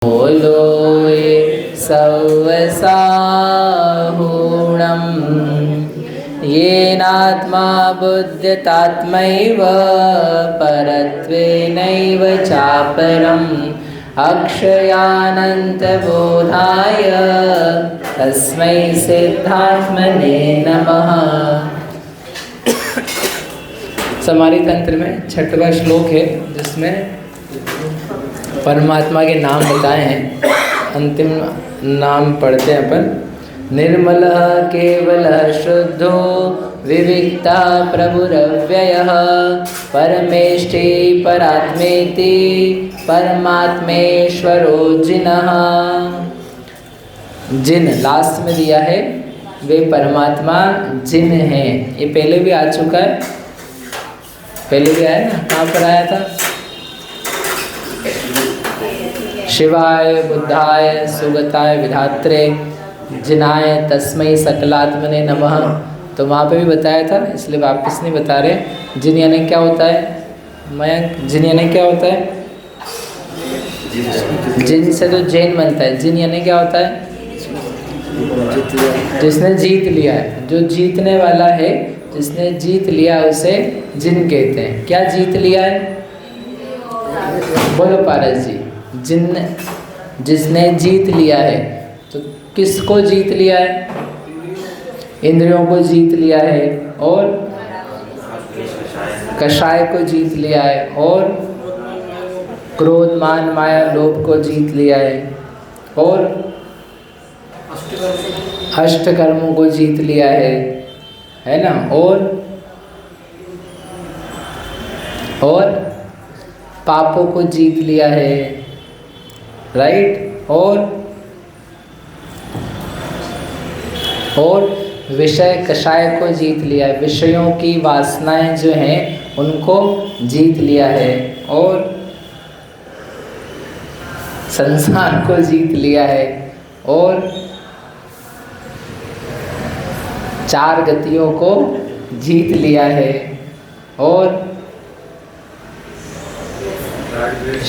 बोलो ये सवसाहूणं येनात्मा बुध्यतात्मैव परत्वेनैव चापरम् अक्षयानन्तबोधाय तस्मै सिद्धात्मने नमः। समाधि तंत्र में 6वां श्लोक है जिसमें परमात्मा के नाम बताए हैं। अंतिम नाम पढ़ते हैं अपन। निर्मलः केवलः शुद्धो विविक्ता प्रभुरव्ययः परमेष्टि परात्मेति परमात्मेश्वरो जिनः। जिन लास्ट में दिया है वे परमात्मा जिन हैं। ये पहले भी आ चुका है, पहले भी आया ना, कहाँ पर आया था? शिवाय बुद्धाय सुगताय विधात्रे जिनाय तस्मै सकलात्मने नमः। तो वहाँ पे भी बताया था, इसलिए वापस नहीं बता रहे। जिन यानी क्या होता है मयंक? जिन यानी क्या होता है? जिन से तो जैन बनता है। जिन यानी क्या होता है? जिसने जीत लिया है, जो जीतने वाला है, जिसने जीत लिया उसे जिन कहते हैं। क्या जीत लिया है? बोलो पारस जी। जिसने जीत लिया है, तो किसको जीत लिया है? इंद्रियों को जीत लिया है, और कषाय को जीत लिया है, और क्रोध मान माया लोभ को जीत लिया है, और अष्ट कर्मों को जीत लिया है ना, और पापों को जीत लिया है, राइट, और विषय कषाय को जीत लिया है। विषयों की वासनाएं जो हैं उनको जीत लिया है, और संसार को जीत लिया है, और चार गतियों को जीत लिया है, और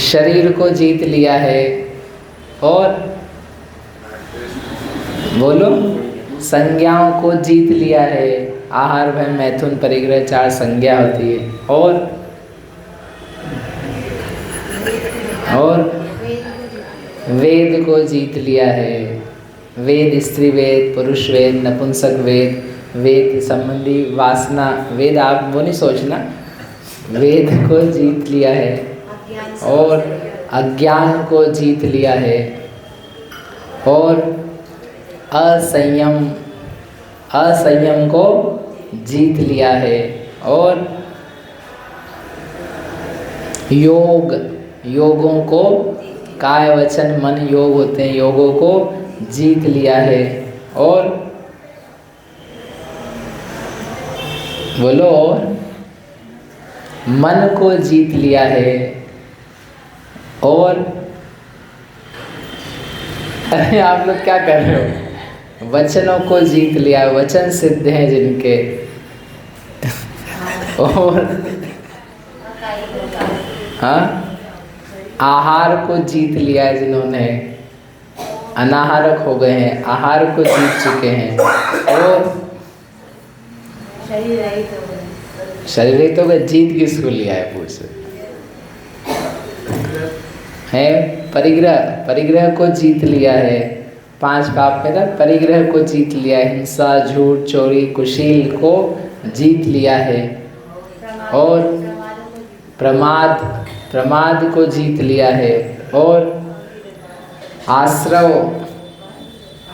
शरीर को जीत लिया है, और बोलो संज्ञाओं को जीत लिया है। आहार भय मैथुन परिग्रह 4 संज्ञा होती है, और वेद को जीत लिया है। वेद स्त्री वेद, पुरुष वेद, नपुंसक वेद, वेद संबंधी वासना वेद, आप वो नहीं सोचना। वेद को जीत लिया है, और अज्ञान को जीत लिया है, और असंयम को जीत लिया है, और योगों को, काय वचन मन योग होते हैं, योगों को जीत लिया है, और बोलो, और मन को जीत लिया है, और अरे आप लोग क्या कर रहे हो? वचनों को जीत लिया, वचन सिद्ध हैं जिनके, और हाँ, आहार को जीत लिया है जिन्होंने, अनाहारक हो गए हैं, आहार को जीत चुके हैं, और शरीर तो जीत किसको लिया है? पूछ है परिग्रह को जीत लिया है। 5 पाप में था, परिग्रह को जीत लिया है। हिंसा, झूठ, चोरी, कुशील को जीत लिया है, और प्रमाद को जीत लिया है, और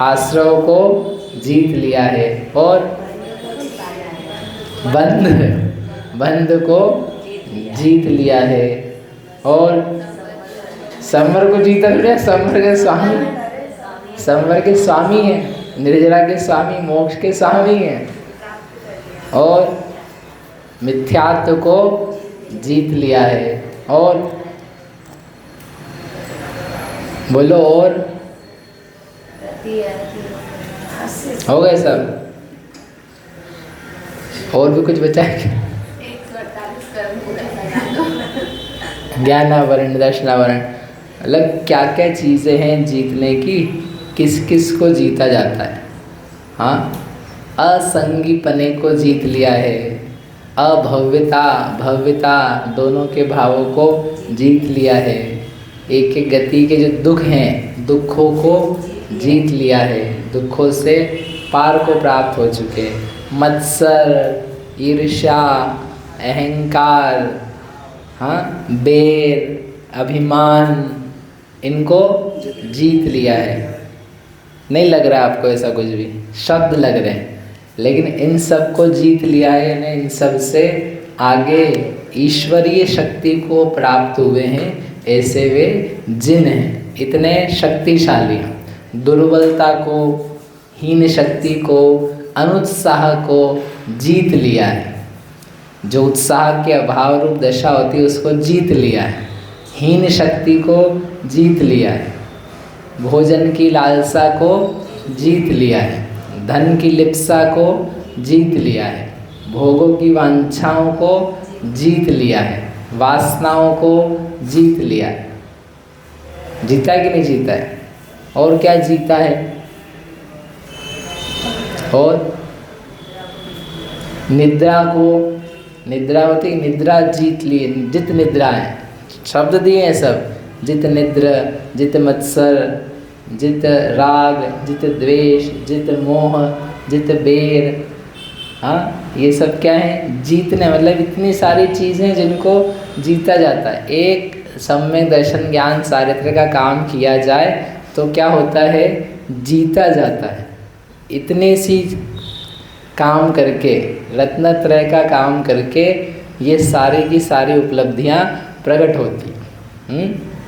आश्रव को जीत लिया है, और बंध को जीत लिया है, और संवर को जीता लिया। संवर के स्वामी हैं, निर्जरा के स्वामी, मोक्ष के स्वामी हैं, और मिथ्यात्व को जीत लिया है, और बोलो, और हो गए सब? और भी कुछ बचा है? ज्ञानावरण, दर्शनावरण, मतलब क्या क्या चीज़ें हैं जीतने की, किस किस को जीता जाता है। हाँ, असंगीपने को जीत लिया है, अभव्यता भव्यता दोनों के भावों को जीत लिया है, एक एक गति के जो दुख हैं दुखों को जीत लिया है, दुखों से पार को प्राप्त हो चुके। मत्सर, ईर्ष्या, अहंकार, हाँ, बैर, अभिमान, इनको जीत लिया है। नहीं लग रहा आपको ऐसा कुछ भी, शब्द लग रहे हैं, लेकिन इन सब को जीत लिया है, यानी इन सब से आगे ईश्वरीय शक्ति को प्राप्त हुए हैं, ऐसे वे जिन हैं, इतने शक्तिशाली हैं। दुर्बलता को, हीन शक्ति को, अनुत्साह को जीत लिया है। जो उत्साह के अभाव रूप दशा होती है उसको जीत लिया है, हीन शक्ति को जीत लिया है, भोजन की लालसा को जीत लिया है, धन की लिप्सा को जीत लिया है, भोगों की वांछाओं को जीत लिया है, वासनाओं को जीत लिया है। जीता है कि नहीं जीता है? और क्या जीता है? और निद्रा को, निद्रा होती, निद्रा जीत लिए, जित निद्रा है, शब्द दिए हैं सब, जित निद्र, जित मत्सर, जित राग, जित द्वेष, जित मोह, जित बैर। हाँ, ये सब क्या है? जीतने, मतलब इतनी सारी चीज़ें जिनको जीता जाता है। एक सम्यक दर्शन ज्ञान चारित्र का काम किया जाए तो क्या होता है? जीता जाता है। इतनी सी काम करके, रत्नत्रय का काम करके ये सारी की सारी उपलब्धियाँ प्रकट होती।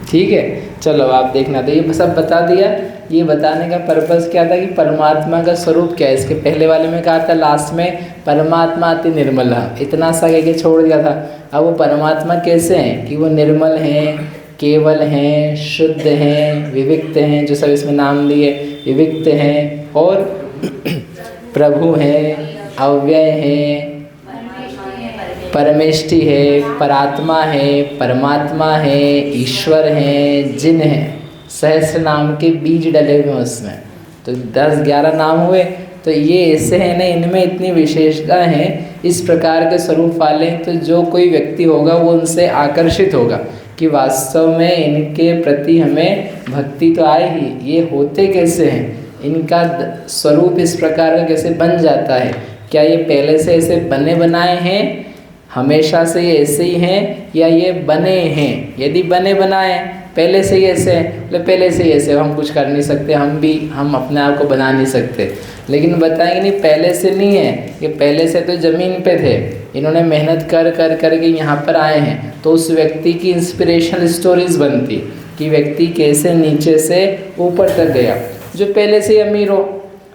ठीक है, चलो आप देखना। तो ये सब बता दिया। ये बताने का पर्पस क्या था कि परमात्मा का स्वरूप क्या है। इसके पहले वाले में कहा था लास्ट में परमात्मा अति निर्मल है, इतना सा कह के छोड़ दिया था। अब वो परमात्मा कैसे हैं कि वो निर्मल हैं, केवल हैं, शुद्ध हैं, विविक्त हैं, जो सब इसमें नाम लिए, विविक्त हैं, और प्रभु हैं, अव्यय हैं, परमेष्टि है, परात्मा है, परमात्मा है, ईश्वर हैं, जिन हैं। सहस्र नाम के बीज डले हुए हैं उसमें, तो 10-11 नाम हुए। तो ये ऐसे हैं ना, इनमें इतनी विशेषता है, इस प्रकार के स्वरूप वाले, तो जो कोई व्यक्ति होगा वो उनसे आकर्षित होगा कि वास्तव में इनके प्रति हमें भक्ति तो आए ही। ये होते कैसे हैं, इनका स्वरूप इस प्रकार का कैसे बन जाता है, क्या ये पहले से ऐसे बने बनाए हैं, हमेशा से ये ऐसे ही हैं, या ये बने हैं? यदि बने बनाए पहले से ही ऐसे हैं, मतलब पहले से ही ऐसे, हम कुछ कर नहीं सकते, हम अपने आप को बना नहीं सकते। लेकिन बताएंगे नहीं, पहले से नहीं है, ये पहले से तो ज़मीन पे थे, इन्होंने मेहनत कर कर करके यहाँ पर आए हैं। तो उस व्यक्ति की इंस्पिरेशनल स्टोरीज़ बनती कि व्यक्ति कैसे नीचे से ऊपर तक गया। जो पहले से अमीर हो,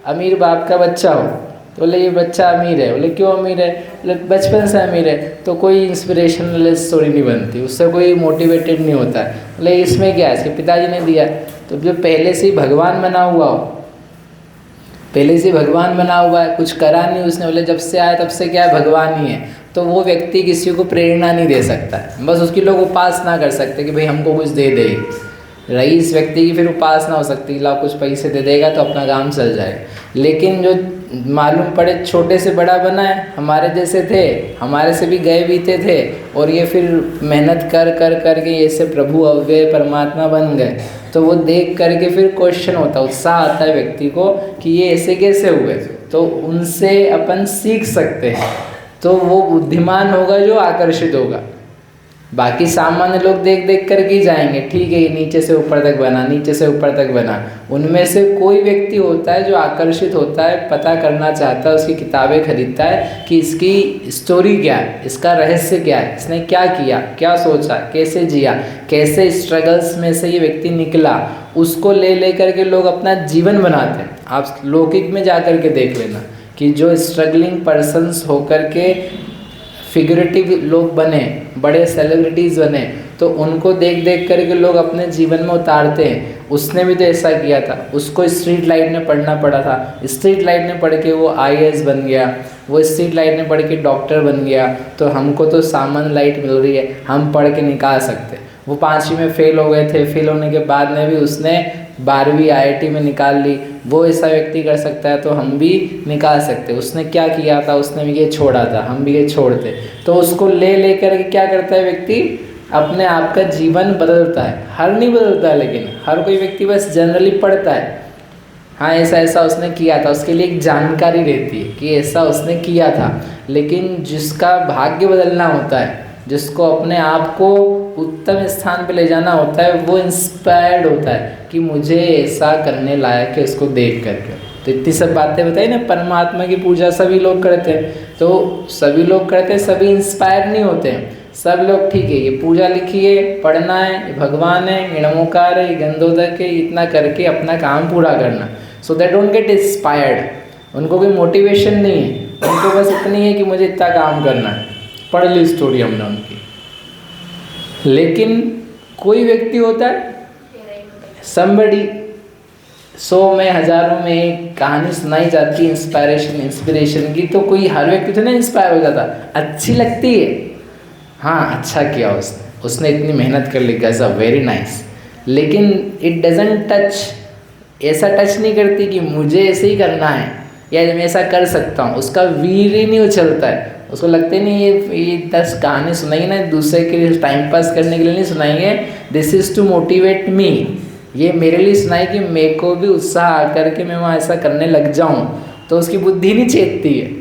अमीर बाप का बच्चा हो, तो बोले ये बच्चा अमीर है, बोले क्यों अमीर है, बोले बचपन से अमीर है, तो कोई इंस्पिरेशनल स्टोरी नहीं बनती, उससे कोई मोटिवेटेड नहीं होता है। बोले इसमें क्या है, इसके पिताजी ने दिया। तो जो पहले से ही भगवान बना हुआ हो, पहले से भगवान बना हुआ है, कुछ करा नहीं उसने, बोले जब से आया तब से क्या है, भगवान ही है, तो वो व्यक्ति किसी को प्रेरणा नहीं दे सकता है। बस उसकी लोग उपासना कर सकते कि भाई हमको कुछ दे दे। रईस व्यक्ति की फिर उपासना हो सकती, ला कुछ पैसे दे देगा तो अपना काम चल जाएगा। लेकिन जो मालूम पड़े छोटे से बड़ा बना है, हमारे जैसे थे, हमारे से भी गए बीते थे, और ये फिर मेहनत कर कर करके ऐसे प्रभु अव्यय परमात्मा बन गए, तो वो देख करके फिर क्वेश्चन होता, उत्साह आता है व्यक्ति को कि ये ऐसे कैसे हुए। तो उनसे अपन सीख सकते हैं, तो वो बुद्धिमान होगा जो आकर्षित होगा। बाकी सामान्य लोग देख देख कर के जाएंगे, ठीक है ये नीचे से ऊपर तक बना, नीचे से ऊपर तक बना। उनमें से कोई व्यक्ति होता है जो आकर्षित होता है, पता करना चाहता है, उसकी किताबें खरीदता है कि इसकी स्टोरी क्या है, इसका रहस्य क्या है, इसने क्या किया, क्या सोचा, कैसे जिया, कैसे स्ट्रगल्स में से ये व्यक्ति निकला, उसको ले करके लोग अपना जीवन बनाते हैं। आप लौकिक में जा कर के देख लेना कि जो स्ट्रगलिंग पर्सन्स होकर के फिगरेटिव लोग बने, बड़े सेलिब्रिटीज़ बने, तो उनको देख देख करके लोग अपने जीवन में उतारते हैं। उसने भी तो ऐसा किया था, उसको स्ट्रीट लाइट में पढ़ना पड़ा था, स्ट्रीट लाइट में पढ़ के वो IAS बन गया, वो स्ट्रीट लाइट में पढ़ के डॉक्टर बन गया। तो हमको तो सामान्य लाइट मिल रही है, हम पढ़ के निकाल सकते। वो 5वीं में फेल हो गए थे, फेल होने के बाद में भी उसने 12वीं IIT में निकाल ली। वो ऐसा व्यक्ति कर सकता है तो हम भी निकाल सकते। उसने क्या किया था, उसने भी ये छोड़ा था, हम भी ये छोड़ते। तो उसको ले कर के क्या करता है व्यक्ति, अपने आप का जीवन बदलता है। हर नहीं बदलता है, लेकिन हर कोई व्यक्ति बस जनरली पढ़ता है, हाँ ऐसा ऐसा उसने किया था, उसके लिए एक जानकारी रहती है कि ऐसा उसने किया था। लेकिन जिसका भाग्य बदलना होता है, जिसको अपने आप को उत्तम स्थान पे ले जाना होता है, वो इंस्पायर्ड होता है कि मुझे ऐसा करने लायक है उसको देख करके। तो इतनी सब बातें बताई ना। परमात्मा की पूजा सभी लोग करते हैं, तो सभी लोग करते हैं, सभी इंस्पायर नहीं होते हैं। सब लोग ठीक है, ये पूजा लिखी है, पढ़ना है, ये भगवान है, ये नमोकार है, ये गंधोदक है, इतना करके अपना काम पूरा करना। सो दे डोंट गेट इंस्पायर्ड। उनको कोई मोटिवेशन नहीं है, उनको बस इतनी है कि मुझे इतना काम करना है। पढ़ ली स्टोरी हमने उनकी। लेकिन कोई व्यक्ति होता है, somebody 100 में, हज़ारों में एक कहानी सुनाई जाती है इंस्पिरेशन की, तो कोई हर व्यक्ति तो नहीं इंस्पायर हो जाता। अच्छी लगती है, हाँ अच्छा किया उसने इतनी मेहनत कर ली, गजब, वेरी नाइस। लेकिन इट डजंट टच, ऐसा टच नहीं करती कि मुझे ऐसे ही करना है या मैं ऐसा कर सकता हूँ। उसका वीर ही नहीं उछलता है। उसको लगते नहीं ये 10 कहानी सुनाई ना दूसरे के लिए टाइम पास करने के लिए नहीं सुनाएंगे, this is to motivate me, ये मेरे लिए सुनाई कि मेरे को भी उत्साह आकर के मैं वहाँ ऐसा करने लग जाऊँ। तो उसकी बुद्धि नहीं चेतती है।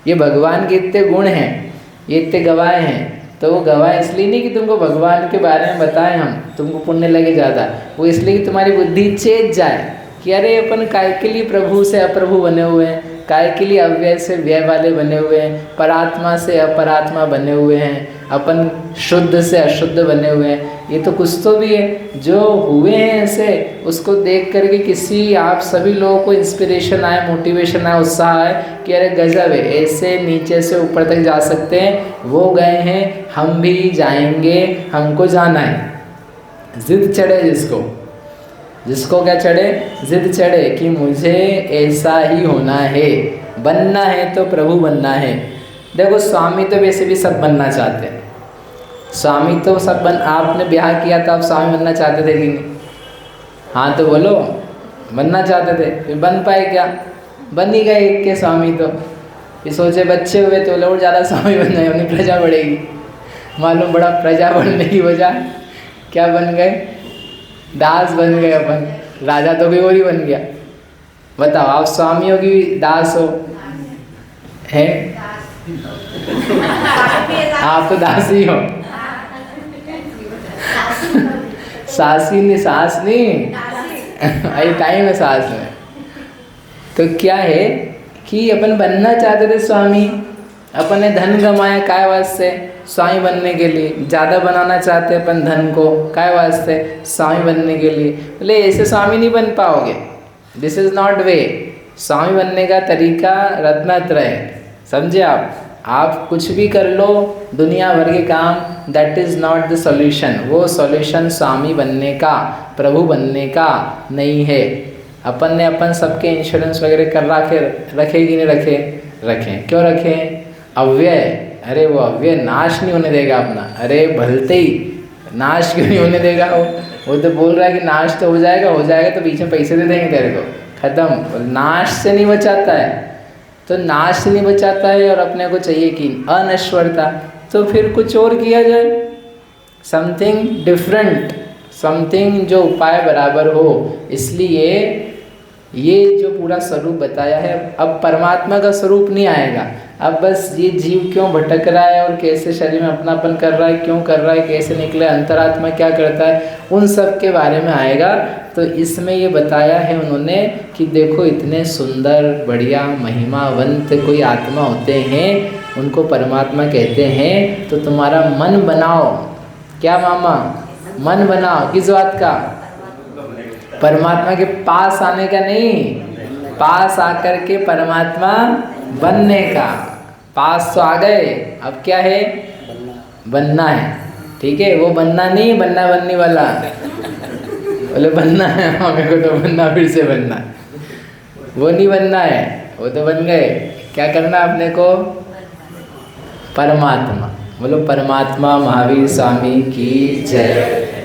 ये भगवान के इतने गुण हैं, ये इतने गवाह हैं, तो वो गवाह इसलिए नहीं कि तुमको भगवान के बारे में बताएं हम, तुमको पुण्य लगे ज़्यादा, वो इसलिए कि तुम्हारी बुद्धि चेत जाए कि अरे अपन काय के लिए प्रभु से अप्रभु बने हुए हैं, काय के लिए अव्यय से व्यय वाले बने हुए हैं, परात्मा से अपरात्मा बने हुए हैं, अपन शुद्ध से अशुद्ध बने हुए हैं। ये तो कुछ तो भी है जो हुए हैं ऐसे, उसको देख करके किसी आप सभी लोगों को इंस्पिरेशन आए, मोटिवेशन आए, उत्साह आए कि अरे गजब है, ऐसे नीचे से ऊपर तक जा सकते हैं, वो गए हैं, हम भी जाएंगे, हमको जाना है। जिद चढ़े जिसको क्या चढ़े, जिद चढ़े कि मुझे ऐसा ही होना है, बनना है तो प्रभु बनना है। देखो स्वामी तो वैसे भी सब बनना चाहते हैं, स्वामी तो सब आपने ब्याह किया था, आप स्वामी बनना चाहते थे कि नहीं? हाँ तो बोलो, बनना चाहते थे, फिर बन पाए क्या? बन ही गए एक के स्वामी। तो ये सोचे बच्चे हुए तो लोग ज़्यादा स्वामी बन गए, अपनी प्रजा बढ़ेगी। मालूम बड़ा प्रजा बढ़ने की वजह क्या बन गए, दास बन गए अपन। राजा तो भी और ही बन गया। बताओ, आप स्वामियों की दास हो हैं? आप तो दास ही हो। सासी नहीं, सास नहीं, अरे टाइम है सास में। तो क्या है कि अपन बनना चाहते थे स्वामी, अपन ने धन कमाया काय वास्ते, स्वामी बनने के लिए। ज़्यादा बनाना चाहते अपन धन को, काय वास्ते, स्वामी बनने के लिए। बोले ऐसे स्वामी नहीं बन पाओगे, दिस इज़ नॉट वे। स्वामी बनने का तरीका रत्नत्र है, समझे आप कुछ भी कर लो दुनिया भर के काम, that is not the solution. वो सॉल्यूशन स्वामी बनने का, प्रभु बनने का नहीं है। अपन ने अपन सबके इंश्योरेंस वगैरह कर रखे कि नहीं रखे? रखें। क्यों रखें? अव्यय, अरे वो अव्यय नाश नहीं होने देगा अपना। अरे भलते ही नाश क्यों नहीं होने देगा? वो तो बोल रहा है कि नाश तो हो जाएगा तो बीच में पैसे दे देंगे तेरे को, खत्म। नाश से नहीं बचाता है, तो नाश से नहीं बचाता है और अपने को चाहिए कि अनश्वरता। तो फिर कुछ और किया जाए, समथिंग डिफरेंट, समथिंग जो उपाय बराबर हो। इसलिए ये जो पूरा स्वरूप बताया है, अब परमात्मा का स्वरूप नहीं आएगा। अब बस ये जीव क्यों भटक रहा है और कैसे शरीर में अपनापन कर रहा है, क्यों कर रहा है, कैसे निकले, अंतरात्मा क्या करता है, उन सब के बारे में आएगा। तो इसमें ये बताया है उन्होंने कि देखो इतने सुंदर बढ़िया महिमावंत कोई आत्मा होते हैं, उनको परमात्मा कहते हैं। तो तुम्हारा मन बनाओ, क्या मामा? मन बनाओ, किस बात का? परमात्मा के पास आने का नहीं, पास आकर के परमात्मा बनने का। पास तो आ गए, अब क्या है? बनना है। ठीक है, वो बनना नहीं, बनना बनने वाला। बोले बनना है, हमें को तो बनना, फिर से बनना, वो नहीं बनना है, वो तो बन गए। क्या करना अपने को? परमात्मा बोलो परमात्मा महावीर स्वामी की जय।